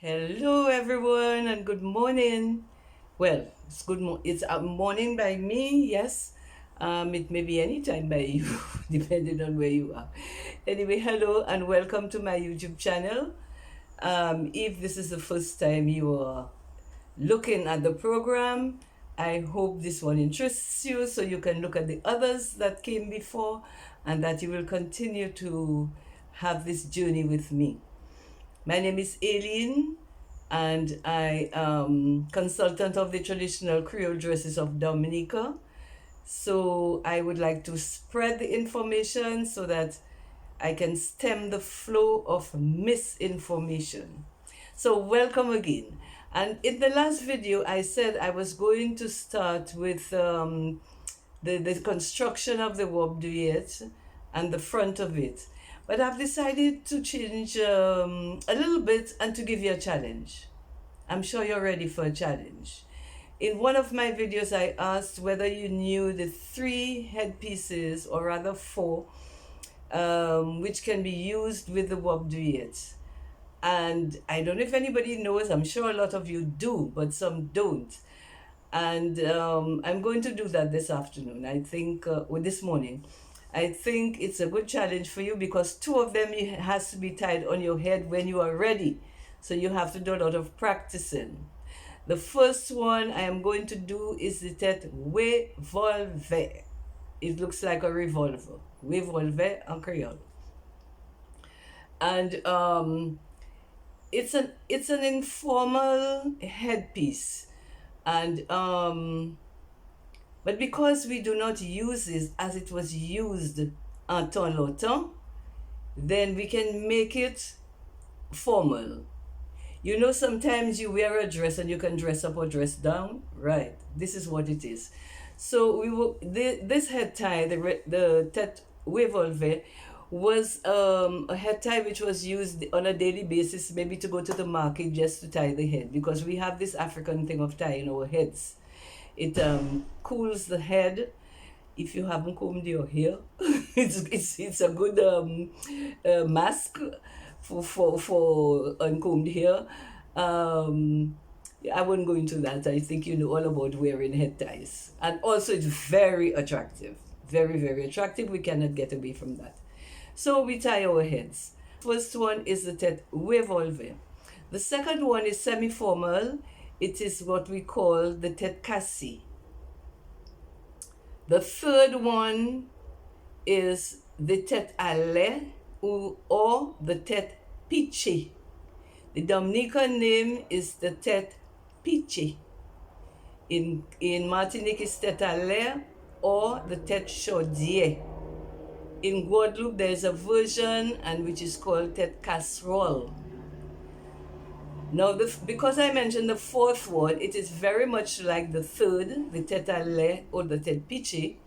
Hello, everyone, and good morning. Well, it's morning by me, yes. It may be any time by you, depending on where you are. Anyway, hello and welcome to my YouTube channel. If this is the first time you are looking at the program, I hope this one interests you so you can look at the others that came before and that you will continue to have this journey with me. My name is Aileen, and I am consultant of the traditional Creole dresses of Dominica. So I would like to spread the information so that I can stem the flow of misinformation. So welcome again. And in the last video, I said I was going to start with the construction of the Wévolvè and the front of it. But I've decided to change a little bit and to give you a challenge. I'm sure you're ready for a challenge. In one of my videos, I asked whether you knew the three headpieces, or rather four, which can be used with the Wévolvè. And I don't know if anybody knows, I'm sure a lot of you do, but some don't. And I'm going to do that this afternoon, I think, or this morning. I think it's a good challenge for you because two of them has to be tied on your head when you are ready. So you have to do a lot of practicing. The first one I am going to do is the Tét Wévolvè. It looks like a revolver. Wévolvè en Creole. And it's an informal headpiece. And but because we do not use it as it was used en temps longtemps, then we can make it formal. You know, sometimes you wear a dress and you can dress up or dress down. Right. This is what it is. So this head tie, the Tet Wévolvè, was a head tie which was used on a daily basis, maybe to go to the market just to tie the head, because we have this African thing of tying our heads. It cools the head. If you haven't combed your hair, it's a good mask for uncombed hair. I won't go into that. I think you know all about wearing head ties, and also it's very attractive, very very attractive. We cannot get away from that. So we tie our heads. First one is the Tét Wévolvè. The second one is semi-formal. It is what we call the Tet Cassie. The third one is the Tet Ale or the Tet Piché. The Dominican name is the Tet Piché. In Martinique is Tet Ale or the Tet Chaudier. In Guadeloupe there is a version and which is called Tet Casserole. Now, because I mentioned the fourth one, it is very much like the third, the Tet Ale or the Tet Piché,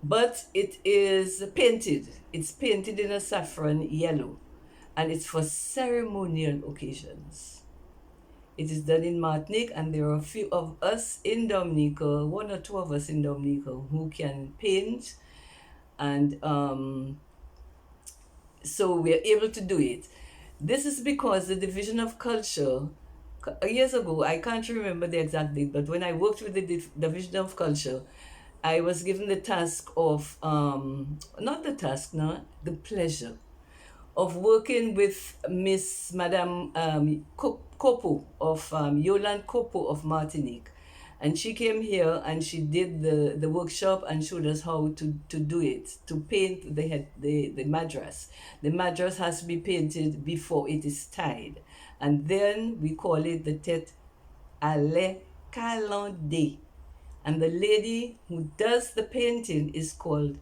but it is painted. It's painted in a saffron yellow, and it's for ceremonial occasions. It is done in Martinique, and there are a few of us in Dominica, one or two of us in Dominica, who can paint, and so we're able to do it. This is because the Division of Culture, years ago, I can't remember the exact date, but when I worked with the Division of Culture, I was given the task of, not the task, no, the pleasure of working with Miss Madame Copo of Yolande Copo of Martinique. And she came here and she did the workshop and showed us how to do it, to paint the madras. The madras has to be painted before it is tied. And then we call it the Tête Ale Calandé. And the lady who does the painting is called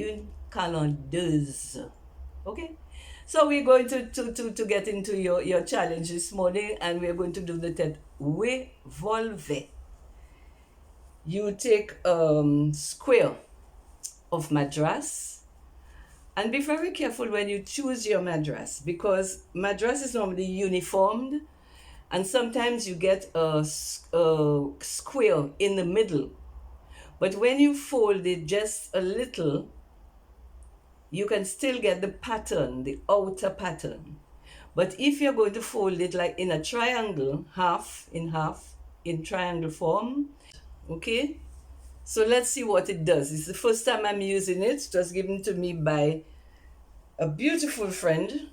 une calendeuse. Okay? So we're going to get into your challenge this morning, and we're going to do the Tét Wévolvè. You take square of madras, and be very careful when you choose your madras, because madras is normally uniformed, and sometimes you get a square in the middle, but when you fold it just a little, you can still get the pattern, the outer pattern. But if you're going to fold it like in a triangle, half, in triangle form, okay? So let's see what it does. It's the first time I'm using it. It was given to me by a beautiful friend,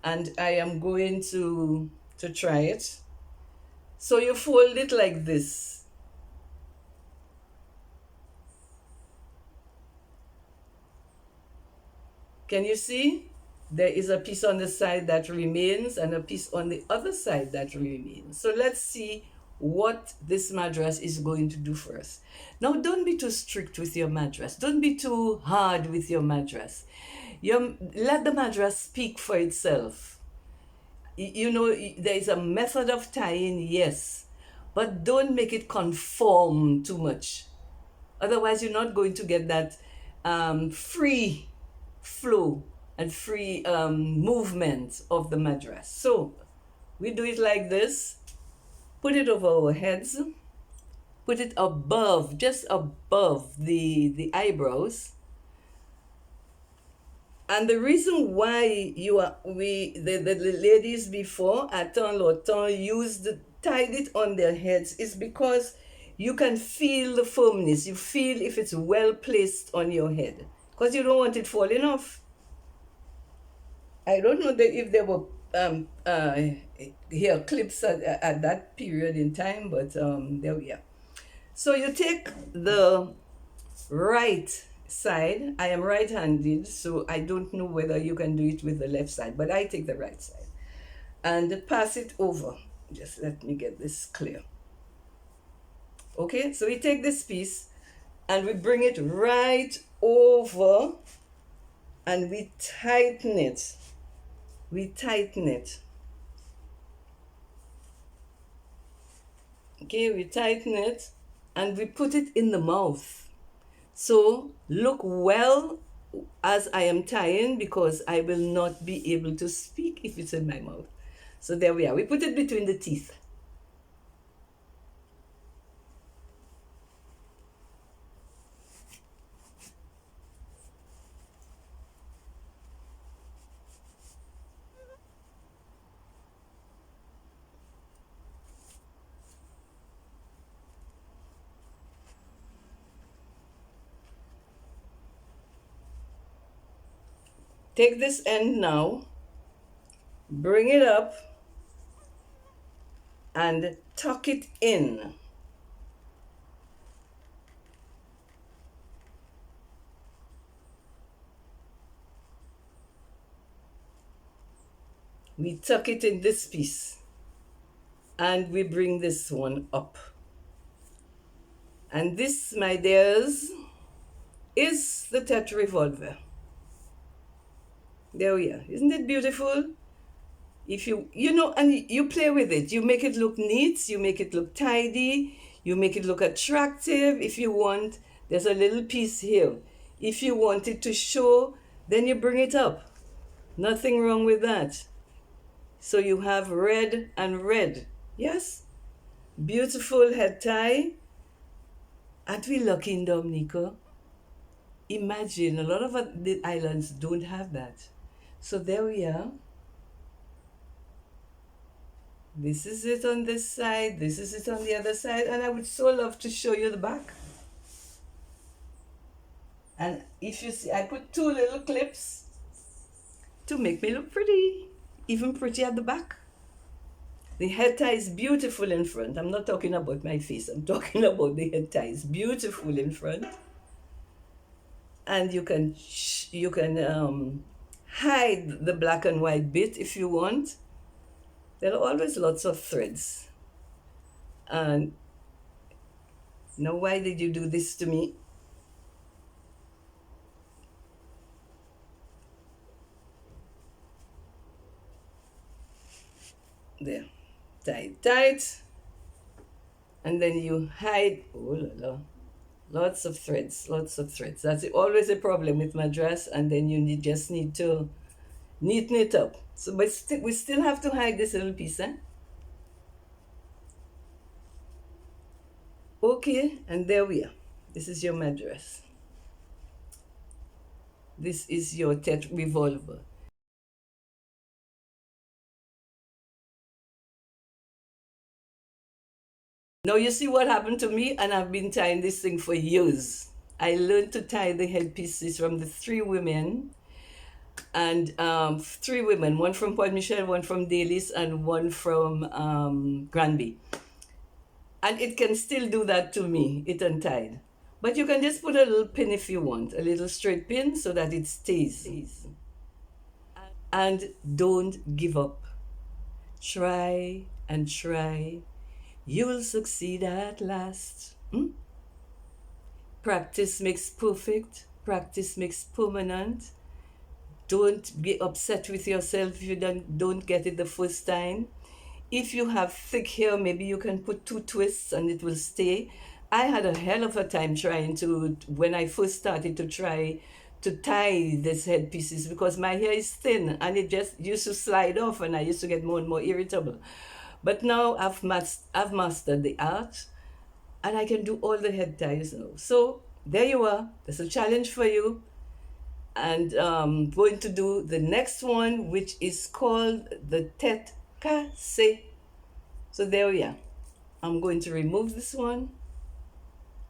and I am going to try it. So you fold it like this. Can you see? There is a piece on the side that remains and a piece on the other side that remains. So let's see what this madras is going to do for us. Now, don't be too strict with your madras. Don't be too hard with your madras. Let the madras speak for itself. You know, there is a method of tying, yes, but don't make it conform too much. Otherwise, you're not going to get that free flow and free movement of the madras. So we do it like this. Put it over our heads. Put it above, just above the eyebrows. And the reason why the ladies before at Loton tied it on their heads is because you can feel the firmness. You feel if it's well placed on your head, because you don't want it falling off. I don't know if there were hair clips at that period in time, but there we are. So you take the right side. I am right-handed, so I don't know whether you can do it with the left side, but I take the right side and pass it over. Just let me get this clear. Okay, so we take this piece and we bring it right over and we tighten it. We tighten it. Okay, we tighten it and we put it in the mouth. So look well as I am tying, because I will not be able to speak if it's in my mouth. So there we are. We put it between the teeth. Take this end now, bring it up, and tuck it in. We tuck it in this piece, and we bring this one up. And this, my dears, is the Tet Revolver. There we are. Isn't it beautiful? If you know, and you play with it, you make it look neat, you make it look tidy, you make it look attractive. If you want, there's a little piece here. If you want it to show, then you bring it up. Nothing wrong with that. So you have red and red. Yes? Beautiful head tie. Aren't we lucky in Dominica? Imagine, a lot of the islands don't have that. So there we are. This is it on this side, this is it on the other side, and I would so love to show you the back. And if you see, I put two little clips to make me look pretty, even pretty at the back. The head tie is beautiful in front. I'm not talking about my face, I'm talking about the head tie. It's beautiful in front. And you can hide the black and white bit if you want. There are always lots of threads. And now, why did you do this to me? There, tight, and then you hide. Oh la la, lots of threads. That's always a problem with my dress, and then you just need to neaten it up. So, but we still have to hide this little piece, eh? Okay, and there we are. This is your madras. This is your Tet Revolver. Now you see what happened to me, and I've been tying this thing for years. I learned to tie the headpieces from the three women, and three women, one from Point Michel, one from Dalis, and one from Granby. And it can still do that to me, it untied. But you can just put a little pin if you want, a little straight pin so that it stays. And don't give up. Try and try. You'll succeed at last. Practice makes perfect. Practice makes permanent. Don't be upset with yourself if you don't get it the first time. If you have thick hair, maybe you can put 2 twists and it will stay. I had a hell of a time trying to, when I first started to try to tie these headpieces, because my hair is thin and it just used to slide off and I used to get more and more irritable. But now I've mastered the art and I can do all the head ties now. So there you are. There's a challenge for you. And going to do the next one, which is called the Tét Kasé. So there we are. I'm going to remove this one.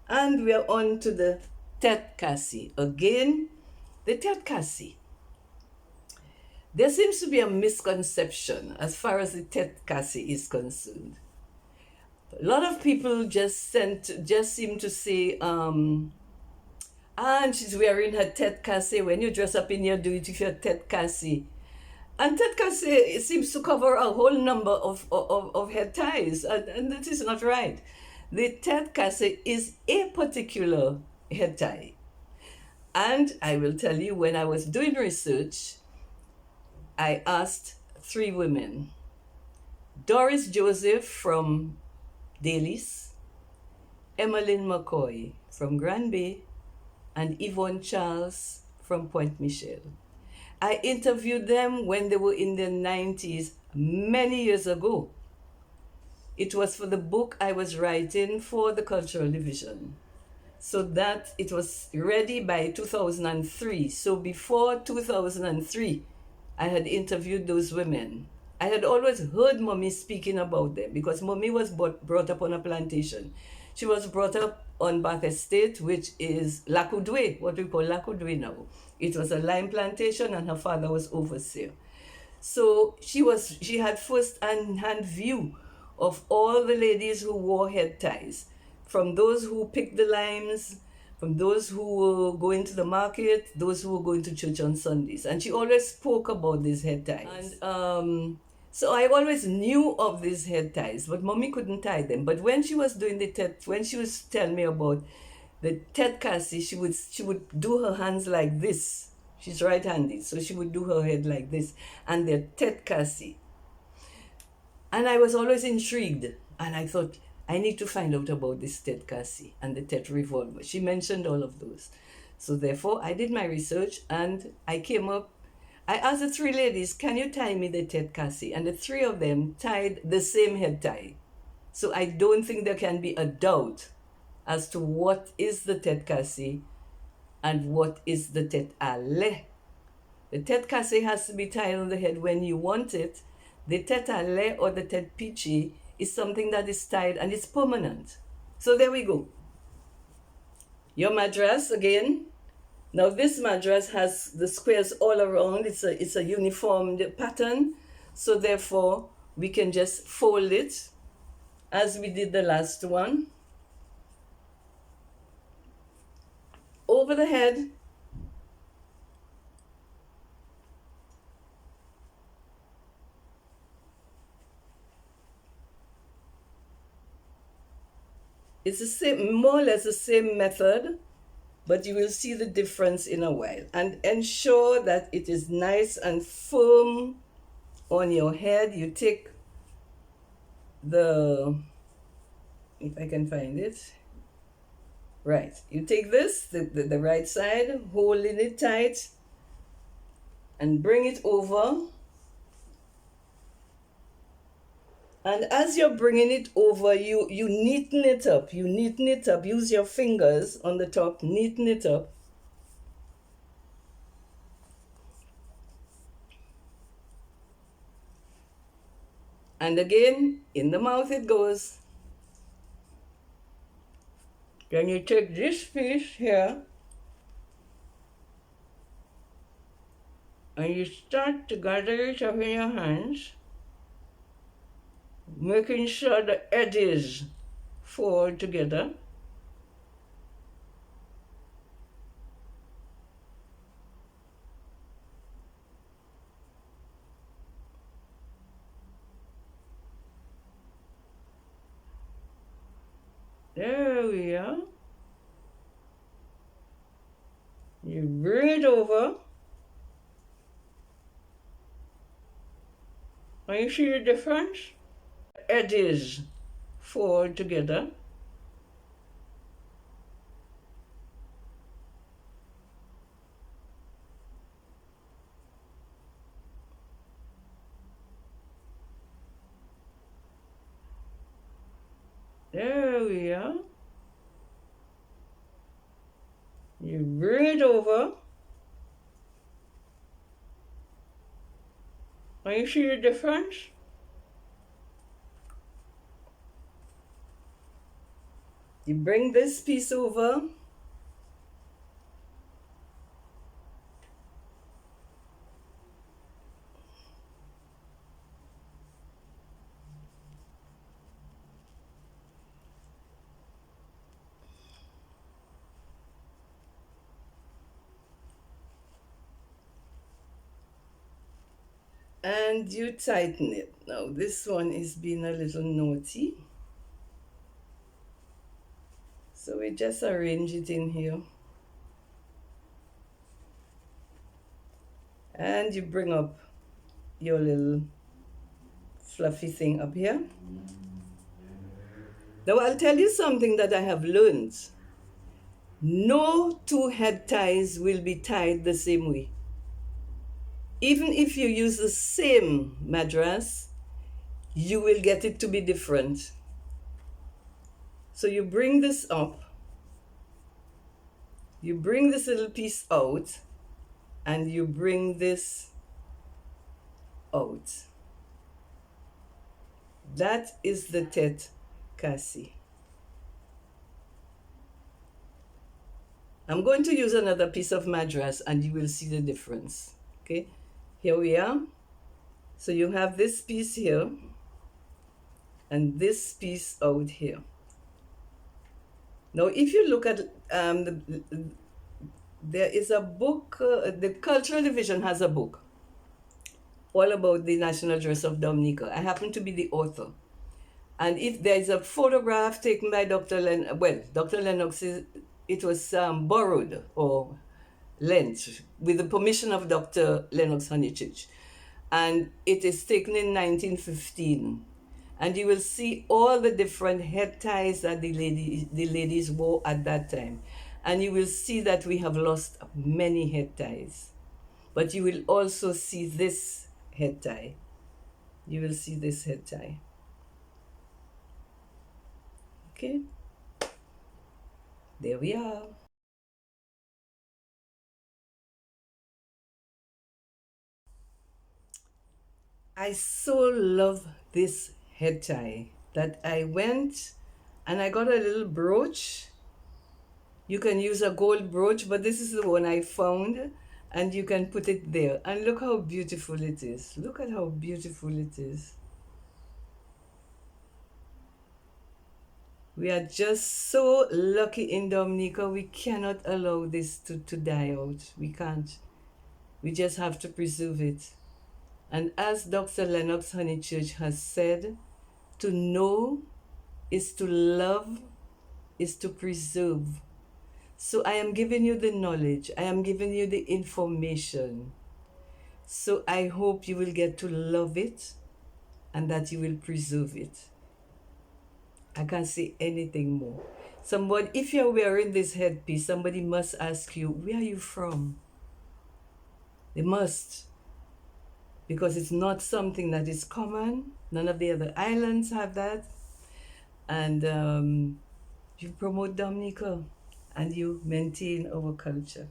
And we are on to the Tet Cassie. Again, the Tet Cassie. There seems to be a misconception as far as the Tet Cassie is concerned. A lot of people just seem to say, and she's wearing her Tet Cassie. When you dress up in your do it with your Tet Cassie. And Tet Cassie seems to cover a whole number of head ties, and that is not right. The Tet Cassie is a particular head tie. And I will tell you, when I was doing research, I asked three women. Doris Joseph from Dalis, Emmeline McCoy from Granby, and Yvonne Charles from Point Michel. I interviewed them when they were in their 90s many years ago. It was for the book I was writing for the Cultural Division. So that it was ready by 2003. So before 2003, I had interviewed those women. I had always heard Mommy speaking about them because Mommy was brought up on a plantation. She was brought up on Bath Estate, which is Lacoudoué, what we call Lacoudoué now. It was a lime plantation and her father was overseer. So she had first-hand view of all the ladies who wore head ties, from those who picked the limes, from those who were going to the market, those who were going to church on Sundays. And she always spoke about these head ties. And so I always knew of these head ties, but Mommy couldn't tie them. But when she was doing when she was telling me about the Tet Cassie, she would do her hands like this. She's right-handed, so she would do her head like this. And the Tet Cassie. And I was always intrigued. And I thought, I need to find out about this Tet Cassie and the Tet Revolver. She mentioned all of those. So therefore, I did my research and I asked the three ladies, can you tie me the Tet Cassie? And the three of them tied the same head tie. So I don't think there can be a doubt as to what is the Tet Cassie and what is the Tet Ale. The Tet Cassie has to be tied on the head when you want it. The Tet Ale or the Tet Peachy is something that is tied and it's permanent. So there we go. Your madras again. Now this madras has the squares all around. It's a uniformed pattern. So therefore we can just fold it as we did the last one. Over the head. It's the same, more or less the same method, but you will see the difference in a while. And ensure that it is nice and firm on your head. You take if I can find it, right. You take this, the right side, holding it tight, and bring it over. And as you're bringing it over, you neaten it up. You neaten it up. Use your fingers on the top, neaten it up. And again, in the mouth it goes. Then you take this piece here and you start to gather it up in your hands, making sure the edges fall together. There we are. You bring it over. And you see the difference? Edges fall together. There we are. You bring it over. And you see the difference? You bring this piece over. And you tighten it. Now this one is being a little naughty. So we just arrange it in here. And you bring up your little fluffy thing up here. Now I'll tell you something that I have learned. No two head ties will be tied the same way. Even if you use the same madras, you will get it to be different. So you bring this up, you bring this little piece out, and you bring this out. That is the Tet Cassie. I'm going to use another piece of madras and you will see the difference. Okay, here we are. So you have this piece here and this piece out here. Now if you look at there is a book, the Cultural Division has a book all about the national dress of Dominica. I happen to be the author. And if there is a photograph taken by Dr. Dr. Lennox, it was borrowed or lent with the permission of Dr. Lennox Honeychurch. And it is taken in 1915. And you will see all the different head ties that the ladies wore at that time. And you will see that we have lost many head ties. But you will also see this head tie. You will see this head tie. Okay, there we are. I so love this head tie that I went and I got a little brooch. You can use a gold brooch, but this is the one I found, and you can put it there. And look how beautiful it is. Look at how beautiful it is. We are just so lucky in Dominica. We cannot allow this to die out. We can't. We just have to preserve it. And as Dr. Lennox Honeychurch has said, to know is to love, is to preserve. So I am giving you the knowledge. I am giving you the information. So I hope you will get to love it and that you will preserve it. I can't say anything more. Somebody, if you're wearing this headpiece, somebody must ask you, where are you from? They must. Because it's not something that is common. None of the other islands have that. And you promote Dominica and you maintain our culture.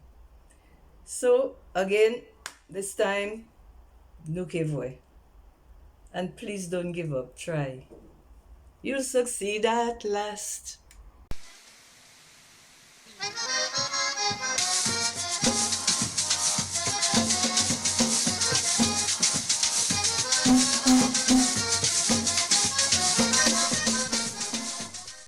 So again, this time, no Wévolvè. And please don't give up. Try. You'll succeed at last.